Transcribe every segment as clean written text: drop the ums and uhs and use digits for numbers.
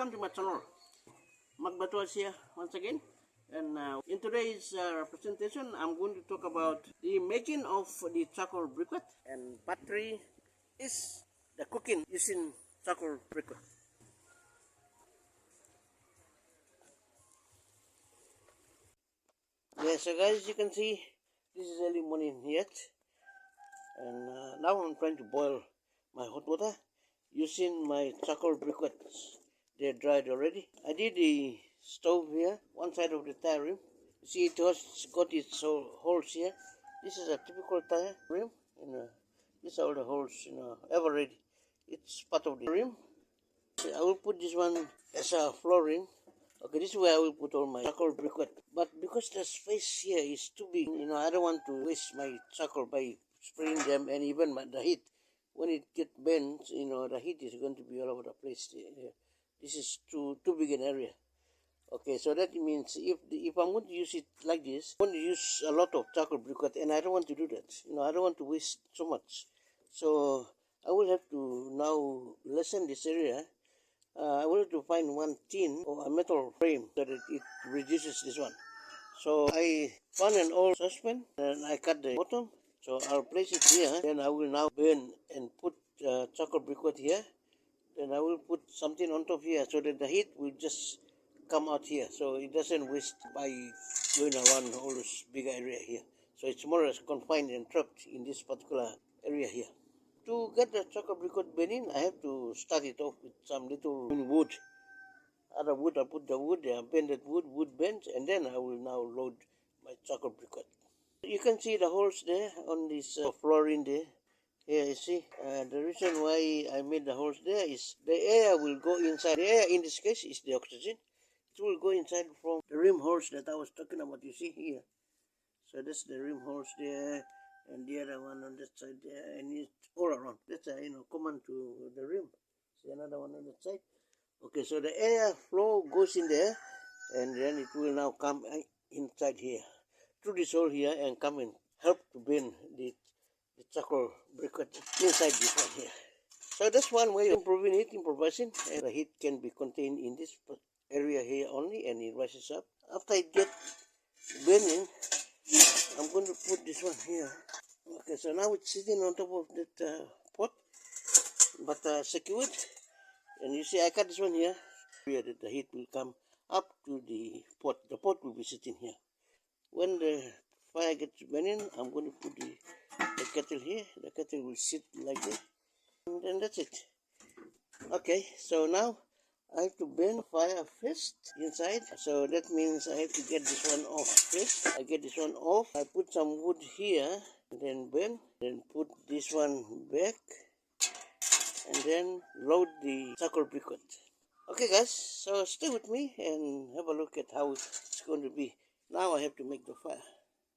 welcome to my channel. Magbato here once again, and in today's presentation I'm going to talk about the making of the charcoal briquette, and part 3 is the cooking using charcoal briquette. Yeah, so guys, you can see this is early morning yet, and now I'm trying to boil my hot water using my charcoal briquettes. They're dried already. I did the stove here, one side of the tire rim. You see, it has got its holes here. This is a typical tire rim. These are all the holes, ever ready. It's part of the rim. So I will put this one as a flooring. Okay, this is where I will put all my charcoal briquette. But because the space here is too big, I don't want to waste my charcoal by spraying them, and even the heat. When it gets bent, the heat is going to be all over the place. This is too big an area. Okay, so that means if I'm going to use it like this, I'm going to use a lot of charcoal briquette, and I don't want to do that. I don't want to waste so much. So I will have to now lessen this area. I will have to find one tin or a metal frame so that it reduces this one. So I found an old saucepan and I cut the bottom. So I'll place it here. Then I will now burn and put charcoal briquette here. Then I will put something on top here so that the heat will just come out here. So it doesn't waste by going around all this big area here. So it's more or less confined and trapped in this particular area here. To get the charcoal briquette burning, I have to start it off with some little wood. Other wood, I put the wood, bended wood bent, and then I will now load my charcoal briquette. You can see the holes there on this flooring there. Here you see, the reason why I made the holes there is the air will go inside. The air in this case is the oxygen. It will go inside from the rim holes that I was talking about, you see here. So that's the rim holes there, and the other one on that side there, and it's all around. That's common to the rim. See another one on that side. Okay, so the air flow goes in there, and then it will now come inside here, through this hole here, and come and help to burn the charcoal briquette inside this one here. So that's one way of improvising, and the heat can be contained in this area here only, and it rises up. After it gets burning, I'm going to put this one here. Okay, so now it's sitting on top of that pot, but secured. And you see, I cut this one here, where the heat will come up to the pot. The pot will be sitting here. When the fire gets burning, I'm going to put the kettle here. The kettle will sit like that, and then that's it. Okay, so now I have to burn fire first inside. So that means I have to get this one off first. I get this one off. I put some wood here, then burn. Then put this one back, and then load the charcoal briquette. Okay guys, so stay with me and have a look at how it's going to be. Now I have to make the fire.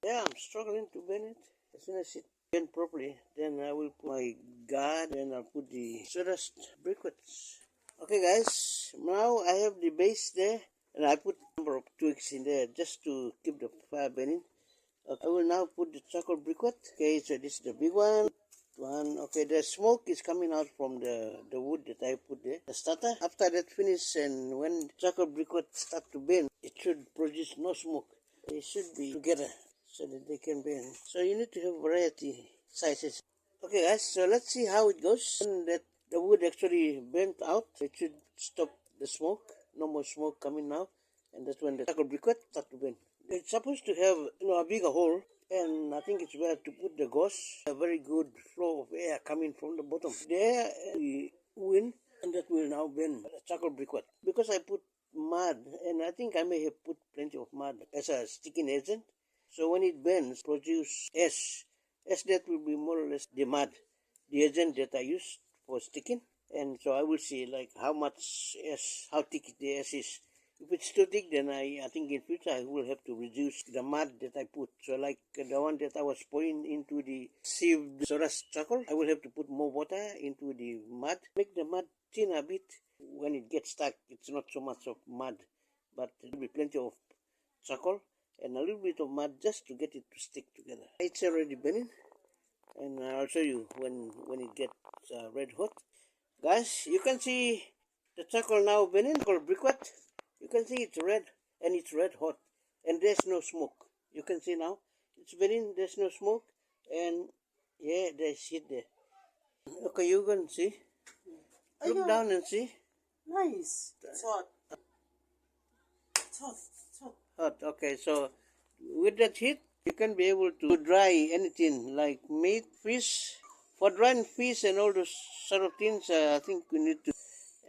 Yeah, I'm struggling to burn it. As soon as it burns properly, then I will put my guard, and I'll put the sawdust briquettes. Okay guys, now I have the base there, and I put a number of twigs in there just to keep the fire burning. Okay, I will now put the charcoal briquette. Okay, so this is the big one. Okay, the smoke is coming out from the wood that I put there, the starter. After that finish, and when charcoal briquette start to burn, it should produce no smoke. They should be together so that they can burn. So you need to have variety sizes. Okay guys, so let's see how it goes. When that the wood actually burnt out, it should stop the smoke. No more smoke coming now, and that's when the charcoal briquette start to burn. It's supposed to have a bigger hole, and I think it's better to put the gauze, a very good flow of air coming from the bottom. The air will win, and that will now burn the charcoal briquette. Because I put mud, and I think I may have put plenty of mud as a sticking agent. So when it burns, produce ash. Ash that will be more or less the mud, the agent that I use for sticking. And so I will see like how much ash, how thick the ash is. If it's too thick, then I think in future I will have to reduce the mud that I put. So like the one that I was pouring into the sieved sawdust charcoal, I will have to put more water into the mud. Make the mud thin a bit. When it gets stuck, it's not so much of mud, but there will be plenty of charcoal and a little bit of mud just to get it to stick together. It's already burning, and I'll show you when it gets red hot. Guys, you can see The charcoal now burning, charcoal briquette. You can see it's red, and it's red hot, and there's no smoke. You can see now, it's burning, there's no smoke, and yeah, there's heat there. Okay, you can see. Look down and see. Nice. It's hot. It's hot. It's hot. Hot, okay, so with that heat, you can be able to dry anything like meat, fish. For drying fish and all those sort of things, I think we need to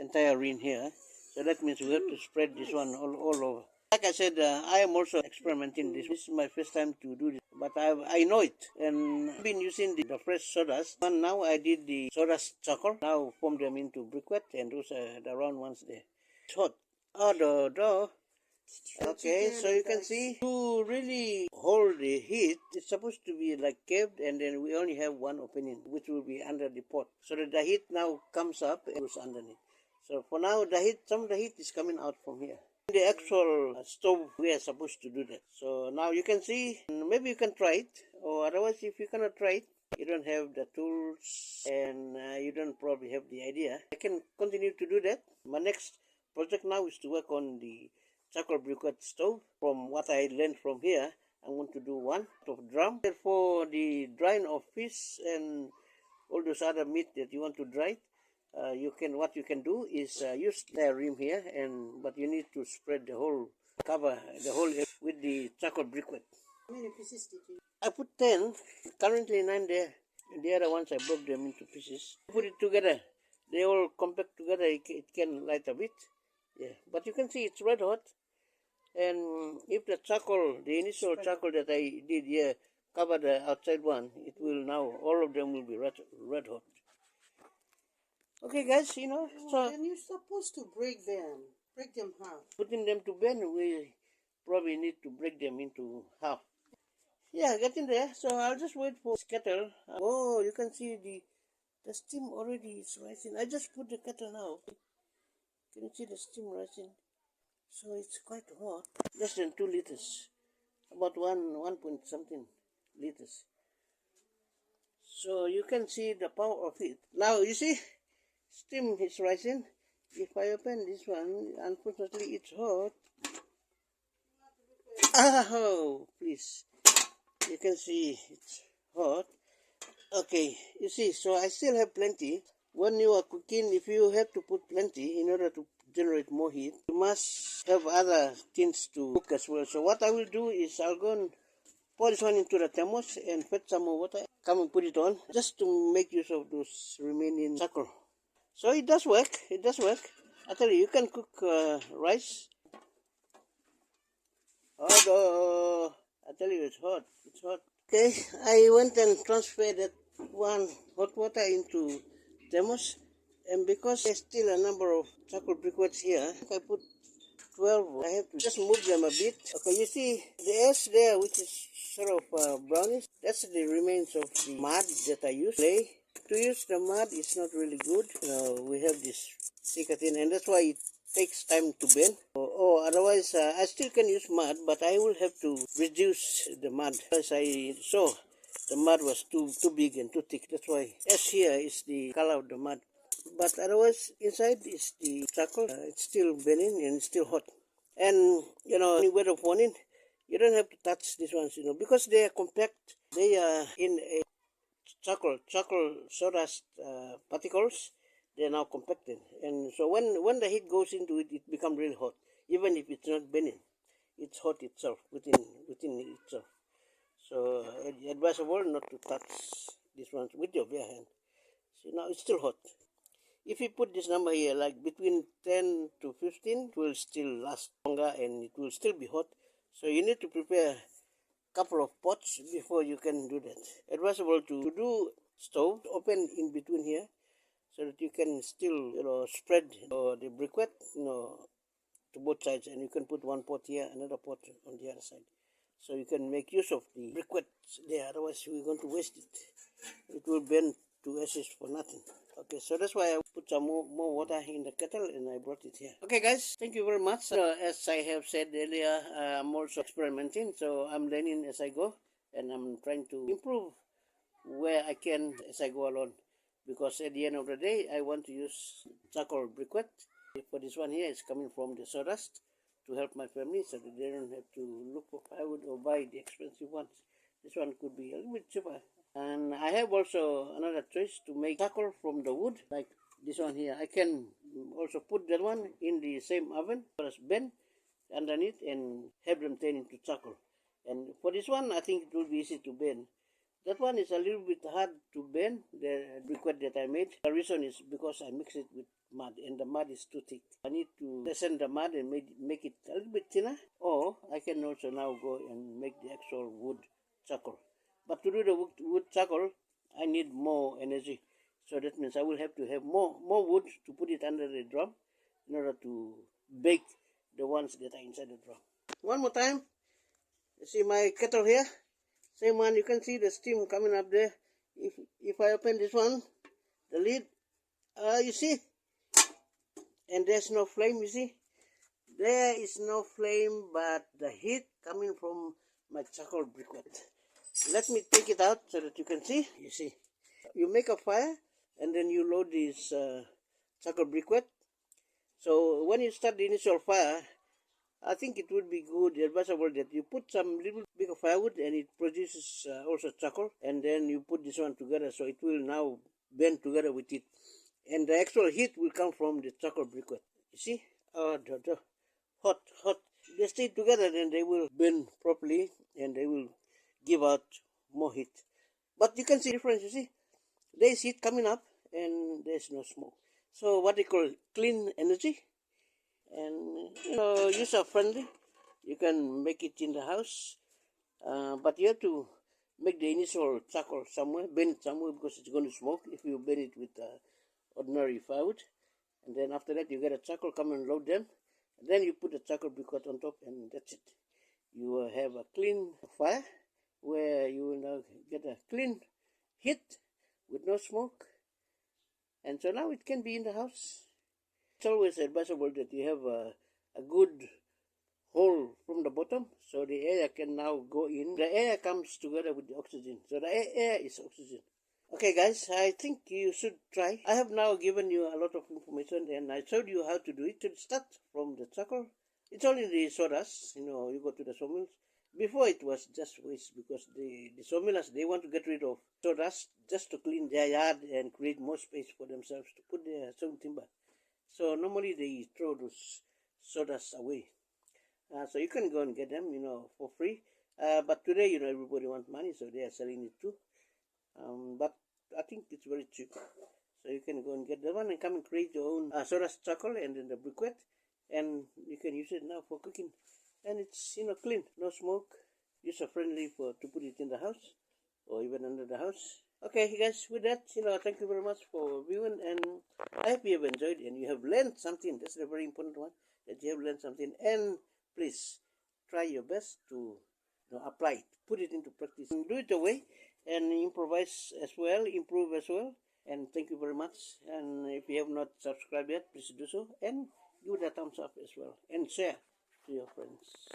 entire ring here. So that means we have to spread this one all over. Like I said, I am also experimenting this. This is my first time to do this, but I know it. And I've been using the fresh sawdust. And now I did the sawdust charcoal. Now form them into briquette, and those are the round ones there. It's hot. Oh, the door. Okay, so you can see to really hold the heat, it's supposed to be like caved, and then we only have one opening, which will be under the pot. So that the heat now comes up and goes underneath. So for now, some of the heat is coming out from here. The actual stove, we are supposed to do that. So now you can see, maybe you can try it, or otherwise if you cannot try it, you don't have the tools, and you don't probably have the idea, I can continue to do that. My next project now is to work on the charcoal briquette stove. From what I learned from here, I'm going to do one of drum. For the drying of fish and all those other meat that you want to dry, what you can do is use the rim here, but you need to spread the whole cover, the whole with the charcoal briquette. How many pieces did you? I put 10, currently 9 there. And the other ones I broke them into pieces. Put it together, they all compact together, it can light a bit. Yeah, but you can see it's red hot. And if the charcoal, the initial charcoal that I did here, cover the outside one, it will now, all of them will be red hot. Okay guys, so then you're supposed to break them half. Putting them to burn, we probably need to break them into half. Yeah, getting there. So I'll just wait for this kettle. Oh, you can see the steam already is rising. I just put the kettle now. Can you see the steam rising? So it's quite hot. Less than 2 liters. About 1 point something liters. So you can see the power of it. Now you see, steam is rising. If I open this one, unfortunately it's hot. Oh, please. You can see it's hot. Okay, you see, so I still have plenty. When you are cooking, if you have to put plenty in order to generate more heat, you must have other things to cook as well. So what I will do is I'll go and pour this one into the thermos and fetch some more water. Come and put it on, just to make use of those remaining charcoal. So it does work, I tell you can cook rice. Although, I tell you it's hot. Okay, I went and transferred that one hot water into thermos, and because there's still a number of charcoal briquettes here, if I put 12, I have to just move them a bit. Okay, you see the ash there, which is sort of brownish, that's the remains of the mud that I use. To use the mud is not really good. We have this thicker thing, and that's why it takes time to burn. Or otherwise, I still can use mud, but I will have to reduce the mud. As I saw, the mud was too big and too thick. That's why ash here is the color of the mud. But otherwise, inside is the charcoal. It's still burning and it's still hot. And, any word of warning, you don't have to touch these ones, because they are compact. They are in a charcoal sawdust particles. They are now compacted, and so when the heat goes into it, it becomes really hot. Even if it's not burning, it's hot itself within itself. So it's advisable not to touch this one with your bare hand. See, now it's still hot. If you put this number here, like between 10 to 15, it will still last longer and it will still be hot. So you need to prepare a couple of pots before you can do that. Advisable to do stove open in between here, so that you can still, spread the briquette, to both sides, and you can put one pot here, another pot on the other side. So you can make use of the briquettes there, otherwise we're going to waste it. It will burn to ashes for nothing. Okay, so that's why I put some more water in the kettle and I brought it here. Okay guys, thank you very much. As I have said earlier, I'm also experimenting, so I'm learning as I go, and I'm trying to improve where I can as I go along. Because at the end of the day, I want to use charcoal briquette. For this one here, it's coming from the sawdust to help my family so that they don't have to look for firewood or buy the expensive ones. This one could be a little bit cheaper. And I have also another choice to make charcoal from the wood, like this one here. I can also put that one in the same oven, just bend underneath and have them turn into charcoal. And for this one, I think it will be easy to bend. That one is a little bit hard to bend, the briquette that I made. The reason is because I mix it with mud, and the mud is too thick. I need to lessen the mud and make it a little bit thinner. Or I can also now go and make the actual wood charcoal. But to do the wood charcoal, I need more energy. So that means I will have to have more wood to put it under the drum in order to bake the ones that are inside the drum. One more time. You see my kettle here? Same one, you can see the steam coming up there. If I open this one, the lid, you see? And there's no flame, you see? There is no flame, but the heat coming from my charcoal briquette. Let me take it out so that you can see. You see, you make a fire and then you load this charcoal briquette. So when you start the initial fire, I think it would be good, advisable that you put some little bit of firewood and it produces also charcoal, and then you put this one together so it will now blend together with it. And the actual heat will come from the charcoal briquette. You see? Hot. They stay together, then they will burn properly and they will give out more heat. But you can see the difference, you see? There's heat coming up and there's no smoke. So what they call clean energy. And user friendly. You can make it in the house, but you have to make the initial charcoal somewhere, burn it somewhere because it's going to smoke if you burn it with ordinary firewood. And then after that you get a charcoal, come and load them, and then you put the charcoal briquette on top, and that's it. You will have a clean fire where you will now get a clean heat with no smoke, and so now it can be in the house. It's always advisable that you have a good hole from the bottom so the air can now go in. The air comes together with the oxygen. So the air is oxygen. Okay guys, I think you should try. I have now given you a lot of information and I showed you how to do it. To start from the charcoal. It's only the sawdust. You go to the sawmills. Before it was just waste because the sawmillers, they want to get rid of sawdust just to clean their yard and create more space for themselves to put their sawn timber. So normally they throw those sawdust away. So you can go and get them, for free. But today, everybody wants money, so they are selling it too. But I think it's very cheap. So you can go and get that one and come and create your own sawdust charcoal and then the briquette. And you can use it now for cooking. And it's, clean, no smoke, user-friendly to put it in the house or even under the house. Okay, guys, with that, thank you very much for viewing, and I hope you have enjoyed and you have learned something. That's a very important one, that you have learned something. And please try your best to apply it, put it into practice, and do it away and improvise as well, improve as well. And thank you very much. And if you have not subscribed yet, please do so and give it a thumbs up as well and share to your friends.